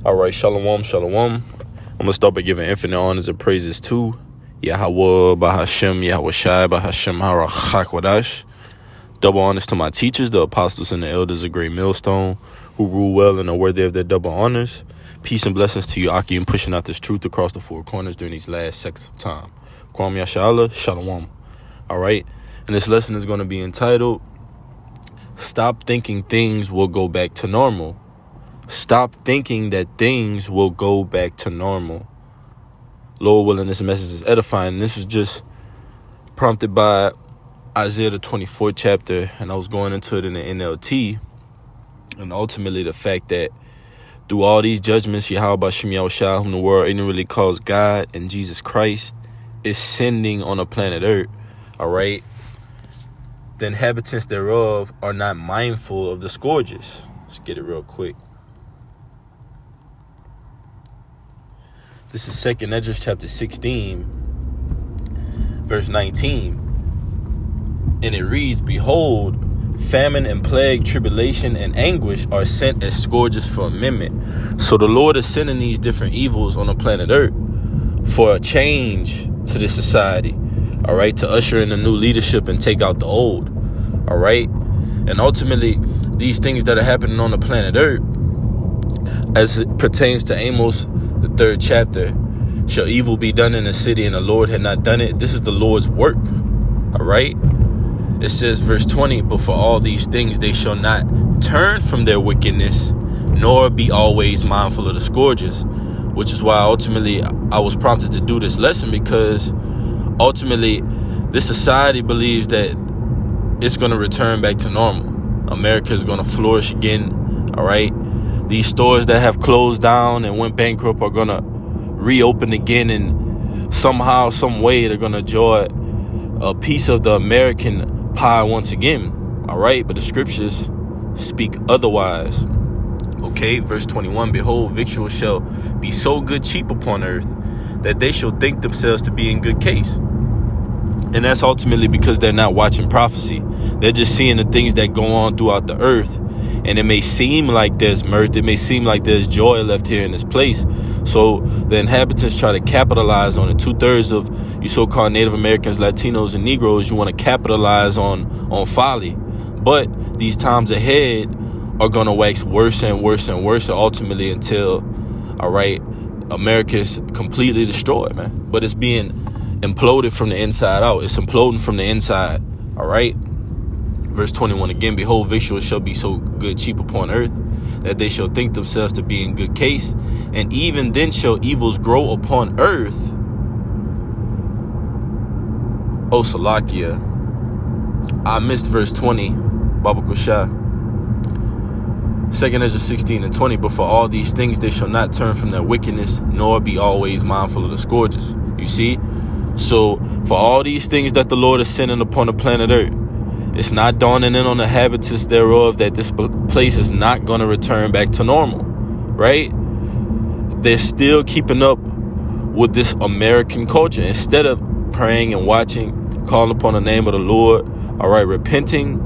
All right, shalom, shalom. I'm going to start by giving infinite honors and praises to Yahweh, Bahashem, Yahweh Shai, Bahashem, Harachakwadash. Double honors to my teachers, the apostles and the elders of Great Millstone, who rule well and are worthy of their double honors. Peace and blessings to you, Aki, and pushing out this truth across the four corners during these last seconds of time. Kwam Yashala, shalom. All right, and this lesson is going to be entitled, Stop Thinking Things Will Go Back to Normal. Stop thinking that things will go back to normal. Lord willing, this message is edifying. This was just prompted by Isaiah the 24th chapter, and I was going into it in the NLT. And ultimately the fact that through all these judgments, Yahweh Shem Yahushua, whom the world ignorantly calls God, and Jesus Christ is sending on a planet Earth, all right, the inhabitants thereof are not mindful of the scourges. Let's get it real quick. This is 2nd Esdras chapter 16, verse 19. And it reads, Behold, famine and plague, tribulation and anguish are sent as scourges for amendment. So the Lord is sending these different evils on the planet Earth for a change to this society, all right, to usher in a new leadership and take out the old, all right? And ultimately, these things that are happening on the planet Earth, as it pertains to Amos, the 3rd chapter, shall evil be done in the city and the Lord had not done it? This is the Lord's work, all right? It says, verse 20, but for all these things they shall not turn from their wickedness, nor be always mindful of the scourges, which is why ultimately I was prompted to do this lesson, because ultimately this society believes that it's going to return back to normal. America is going to flourish again, all right? These stores that have closed down and went bankrupt are going to reopen again, and somehow, some way, they're going to enjoy a piece of the American pie once again, all right? But the scriptures speak otherwise. Okay, verse 21, Behold, victuals shall be so good cheap upon earth that they shall think themselves to be in good case. And that's ultimately because they're not watching prophecy. They're just seeing the things that go on throughout the earth. And it may seem like there's mirth. It may seem like there's joy left here in this place. So the inhabitants try to capitalize on it. 2/3 of you so-called Native Americans, Latinos, and Negroes, you want to capitalize on folly. But these times ahead are going to wax worse and worse and worse, ultimately until, all right, America is completely destroyed, man. But it's being imploded from the inside out. It's imploding from the inside, all right? Verse 21 again, Behold, victuals shall be so good cheap upon earth that they shall think themselves to be in good case. And even then shall evils grow upon earth. Oh, Salakia. I missed verse 20. Baba Kusha. 2nd Esdras 16 and 20. But for all these things they shall not turn from their wickedness, nor be always mindful of the scourges. You see? So for all these things that the Lord is sending upon the planet Earth, it's not dawning in on the inhabitants thereof that this place is not going to return back to normal, right? They're still keeping up with this American culture. Instead of praying and watching, calling upon the name of the Lord, all right, repenting,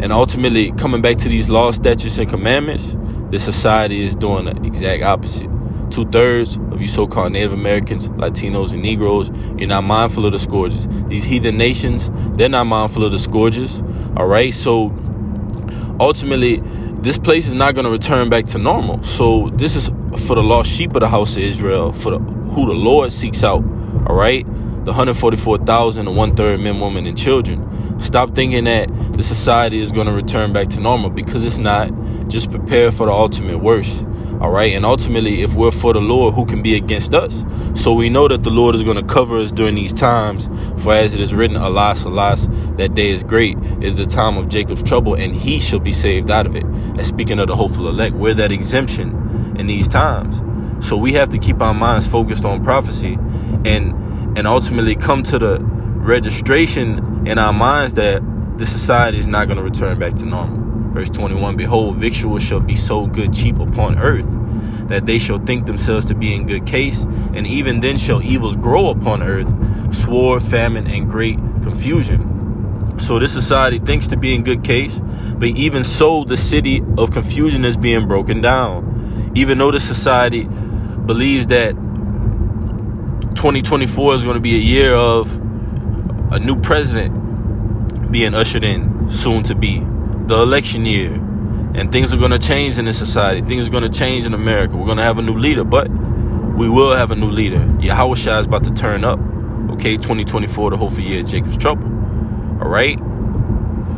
and ultimately coming back to these laws, statutes, and commandments, this society is doing the exact opposite. 2/3 of you so-called Native Americans, Latinos, and Negroes, you're not mindful of the scourges. These heathen nations, they're not mindful of the scourges, all right? So ultimately, this place is not going to return back to normal. So this is for the lost sheep of the house of Israel, for who the Lord seeks out, all right? The 144,000, the 1/3 men, women, and children. Stop thinking that the society is going to return back to normal, because it's not. Just prepare for the ultimate worst. All right. And ultimately, if we're for the Lord, who can be against us? So we know that the Lord is going to cover us during these times. For as it is written, alas, alas, that day is great, is the time of Jacob's trouble, and he shall be saved out of it. And speaking of the hopeful elect, we're that exemption in these times. So we have to keep our minds focused on prophecy and ultimately come to the registration in our minds that the society is not going to return back to normal. Verse 21, Behold, victuals shall be so good cheap upon earth that they shall think themselves to be in good case. And even then shall evils grow upon earth, sword, famine, and great confusion. So this society thinks to be in good case, but even so, the city of confusion is being broken down. Even though the society believes that 2024 is going to be a year of a new president being ushered in, soon to be, the election year, and things are going to change in this society. Things are going to change in America. We're going to have a new leader, but we will have a new leader. Yahushua is about to turn up. Okay, 2024, the hopeful year of Jacob's trouble. All right?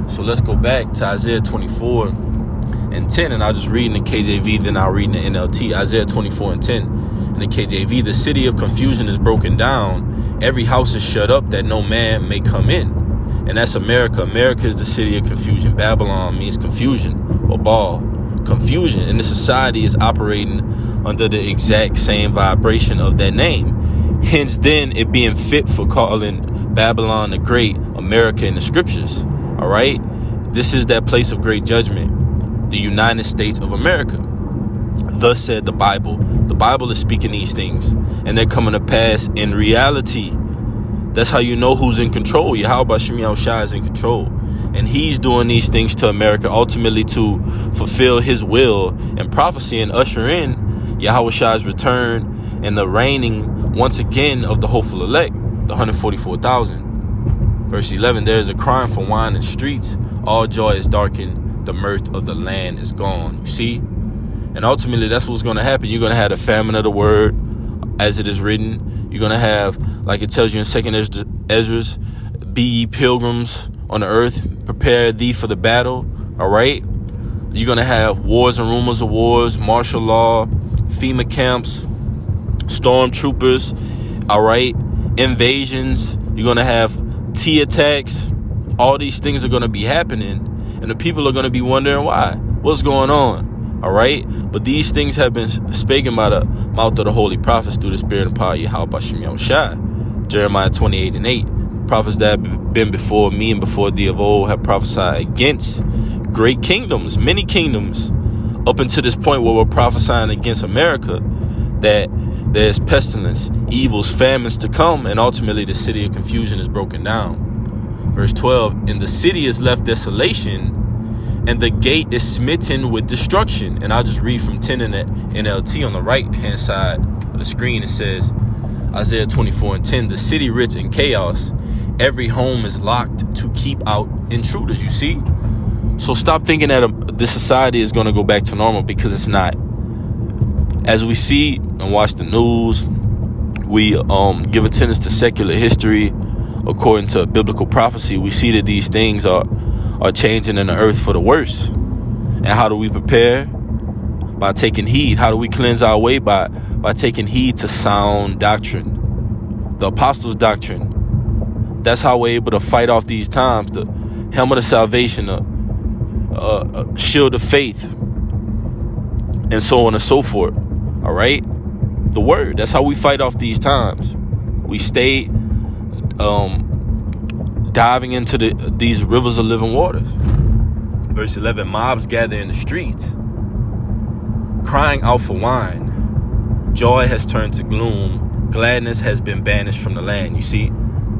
So let's go back to Isaiah 24 and 10, and I'll just read in the KJV, then I'll read in the NLT. Isaiah 24 and 10 in the KJV. The city of confusion is broken down. Every house is shut up that no man may come in. And that's America. America is the city of confusion. Babylon means confusion, or Baal, confusion. And the society is operating under the exact same vibration of that name. Hence then it being fit for calling Babylon the Great, America in the scriptures. All right. This is that place of great judgment, the United States of America. Thus said the Bible. The Bible is speaking these things, and they're coming to pass in reality. That's how you know who's in control. Yahweh Shai is in control. And he's doing these things to America ultimately to fulfill his will and prophecy and usher in Yahweh Shai's return and the reigning once again of the hopeful elect, the 144,000. Verse 11, there is a crying for wine in the streets. All joy is darkened. The mirth of the land is gone. You see? And ultimately, that's what's going to happen. You're going to have the famine of the word, as it is written. You're going to have, like it tells you in 2nd Ezra, be ye pilgrims on the earth, prepare thee for the battle. All right? You're going to have wars and rumors of wars, martial law, FEMA camps, stormtroopers, all right? Invasions. You're going to have T attacks. All these things are going to be happening, and the people are going to be wondering why. What's going on? All right? But these things have been spoken by the mouth of the holy prophets through the spirit and power of Yahweh Shai. Jeremiah 28 and 8. The prophets that have been before me and before thee of old have prophesied against great kingdoms, many kingdoms, up until this point where we're prophesying against America, that there's pestilence, evils, famines to come, and ultimately the city of confusion is broken down. Verse 12, and the city is left desolation, and the gate is smitten with destruction. And I'll just read from 10 in the NLT on the right-hand side of the screen. It says, Isaiah 24 and 10, the city rich in chaos. Every home is locked to keep out intruders. You see? So stop thinking that this society is going to go back to normal, because it's not. As we see and watch the news, we give attendance to secular history according to biblical prophecy. We see that these things are changing in the earth for the worse. And how do we prepare? By taking heed. How do we cleanse our way? By taking heed to sound doctrine, the apostles' doctrine. That's how we're able to fight off these times. The helmet of salvation, the shield of faith, and so on and so forth. All right? The word. That's how we fight off these times. We stay diving into these rivers of living waters. Verse 11, mobs gather in the streets, crying out for wine. Joy has turned to gloom. Gladness has been banished from the land. You see?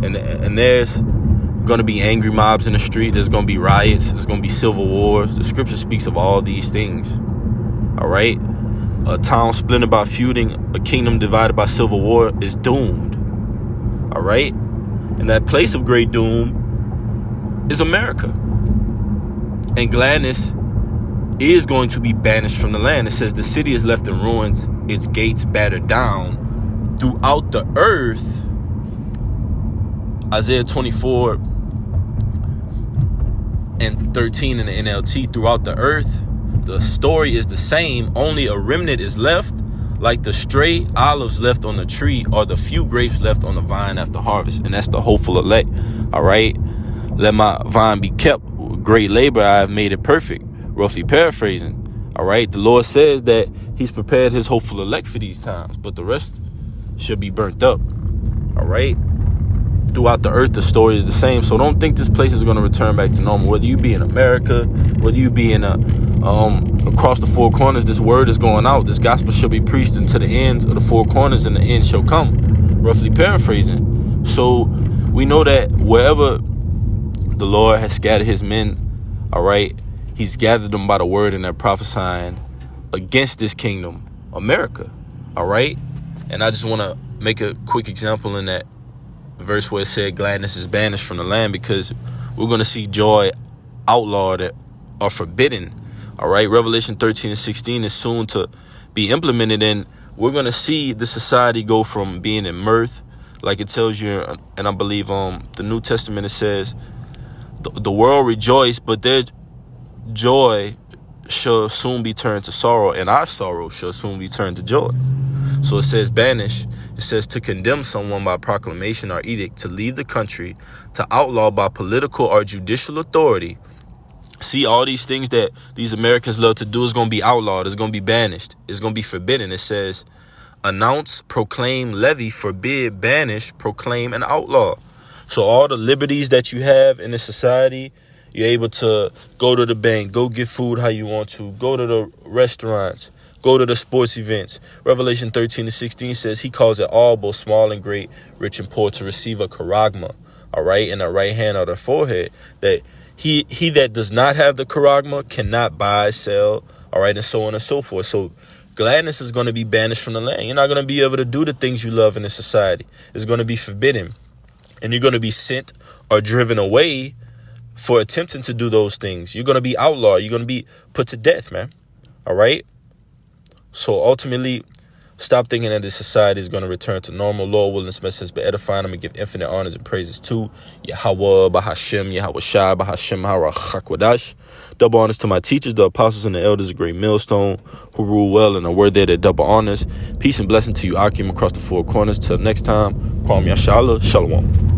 And there's going to be angry mobs in the street. There's going to be riots. There's going to be civil wars. The scripture speaks of all these things. All right? A town splintered by feuding, a kingdom divided by civil war is doomed. All right? And that place of great doom is America. And gladness is going to be banished from the land. It says the city is left in ruins, its gates battered down. Throughout the earth, Isaiah 24 and 13 in the NLT, throughout the earth, the story is the same. Only a remnant is left, like the stray olives left on the tree, or the few grapes left on the vine after harvest. And that's the hopeful elect. All right. Let my vine be kept. With great labor, I have made it perfect. Roughly paraphrasing. All right. The Lord says that he's prepared his hopeful elect for these times, but the rest should be burnt up. All right. Throughout the earth, the story is the same. So don't think this place is going to return back to normal. Whether you be in America, whether you be in across the four corners, this word is going out. This gospel shall be preached into the ends of the four corners, and the end shall come. Roughly paraphrasing. So we know that wherever the Lord has scattered his men, all right, he's gathered them by the word, and they're prophesying against this kingdom America. All right. And I just want to make a quick example in that verse where it said gladness is banished from the land, because we're going to see joy outlawed or forbidden. All right. Revelation 13 and 16 is soon to be implemented, and we're going to see the society go from being in mirth, like it tells you, and I believe the New Testament, it says the world rejoice, but their joy shall soon be turned to sorrow, and our sorrow shall soon be turned to joy. So it says banish. It says to condemn someone by proclamation or edict, to leave the country, to outlaw by political or judicial authority. See, all these things that these Americans love to do is going to be outlawed. It's going to be banished. It's going to be forbidden. It says announce, proclaim, levy, forbid, banish, proclaim, and outlaw. So all the liberties that you have in this society, you're able to go to the bank, go get food how you want to, go to the restaurants, go to the sports events. Revelation 13 to 16 says he calls it all, both small and great, rich and poor, to receive a charagma, all right, in the right hand or the forehead, that he that does not have the charagma cannot buy, sell, all right, and so on and so forth. So gladness is going to be banished from the land. You're not going to be able to do the things you love in this society. It's going to be forbidden. And you're going to be sent or driven away for attempting to do those things. You're going to be outlawed. You're going to be put to death, man. All right. So ultimately, stop thinking that this society is going to return to normal. Lord willing, this message has been edifying. I'm going to give infinite honors and praises to Yahweh, Bahashem, Yahweh Shai, Bahashem, Harachakwadash. Double honors to my teachers, the apostles and the elders of Great Millstone, who rule well and are worthy of their double honors. Peace and blessing to you, Akim, across the four corners. Till next time, Kwam Yashala, Shalom.